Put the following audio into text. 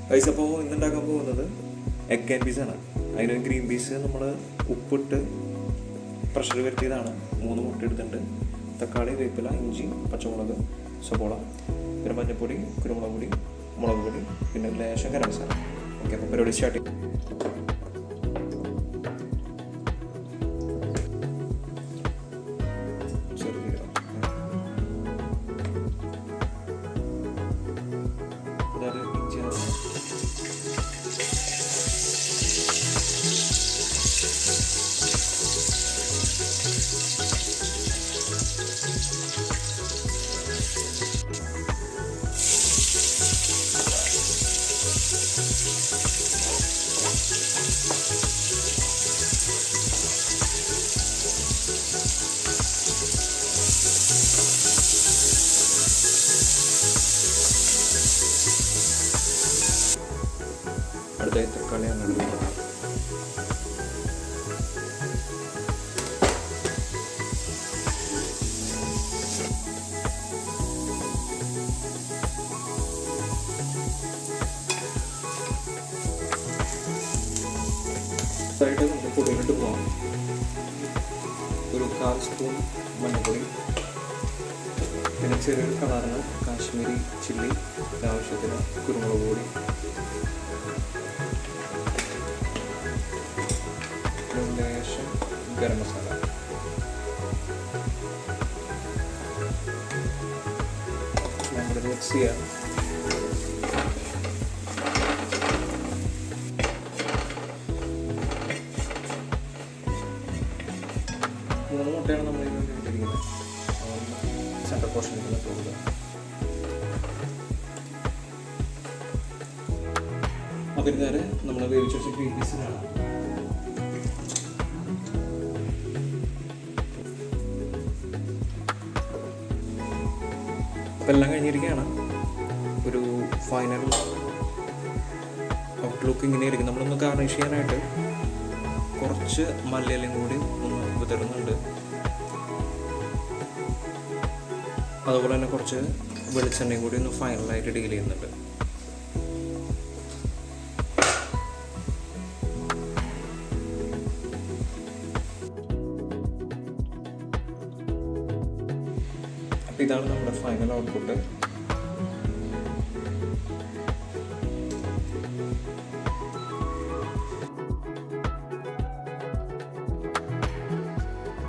Guys, അപ്പോൾ ഇന്നുണ്ടാക്കാൻ പോകുന്നത് egg and പീസാണ്. അതിന് ഗ്രീൻ പീസ് നമ്മൾ ഉപ്പിട്ട് പ്രഷർ വരുത്തിയതാണ്. 3 മുട്ട എടുത്തിട്ടുണ്ട്. തക്കാളി, വേപ്പില, ഇഞ്ചി, പച്ചമുളക്, സവോള, പിന്നെ മഞ്ഞൾപ്പൊടി, കുരുമുളക് പൊടി, മുളക് പൊടി, പിന്നെ ലേശം ഗരം മസാല. ഓക്കെ, അപ്പോൾ പരിപാടി സ്റ്റാർട്ട് ചെയ്യും. അടുത്തായി തക്കാളിയാണ് എടുക്കുന്നത്. നമുക്ക് പൊടിയിലിട്ട് പോകാം. ഒരു 1/4 സ്പൂൺ മഞ്ഞൾപ്പൊടി, പിന്നെ ചെറിയൊരു കളറിന് കാശ്മീരി ചില്ലി, ആവശ്യത്തിന് കുരുമുളക് പൊടി, ലേശം ഗരം മസാല, നമ്മൾ മിക്സ് ചെയ്യാം. മൂന്ന് മുട്ടയാണ് നമ്മൾ ഇതിന് ഇട്ടിരിക്കുന്നത്. സെൻട്രൽ പോർഷനിൽ കൊടുക്കുക. അപ്പോൾ ഇതുവരെ നമ്മൾ വേവിച്ച് വെച്ച ഗ്രീൻ പീസിനാണ്. അപ്പോൾ എല്ലാം കഴിഞ്ഞിരിക്കുകയാണ്. ഒരു ഫൈനൽ ഔട്ട്ലുക്ക് ഇങ്ങനെ ഇരിക്കും. നമ്മളൊന്ന് ഗാർണിഷ് ചെയ്യാനായിട്ട് കുറച്ച് മല്ലിയിലയും കൂടി ഒന്ന് വിതറുന്നുണ്ട്. അതുപോലെ തന്നെ കുറച്ച് വെളിച്ചെണ്ണയും കൂടി ഒന്ന് ഫൈനലായിട്ട് ഡീൽ ചെയ്യുന്നുണ്ട്. അപ്പോൾ ഇതാണ് നമ്മുടെ ഫൈനൽ ഔട്ട്പുട്ട്.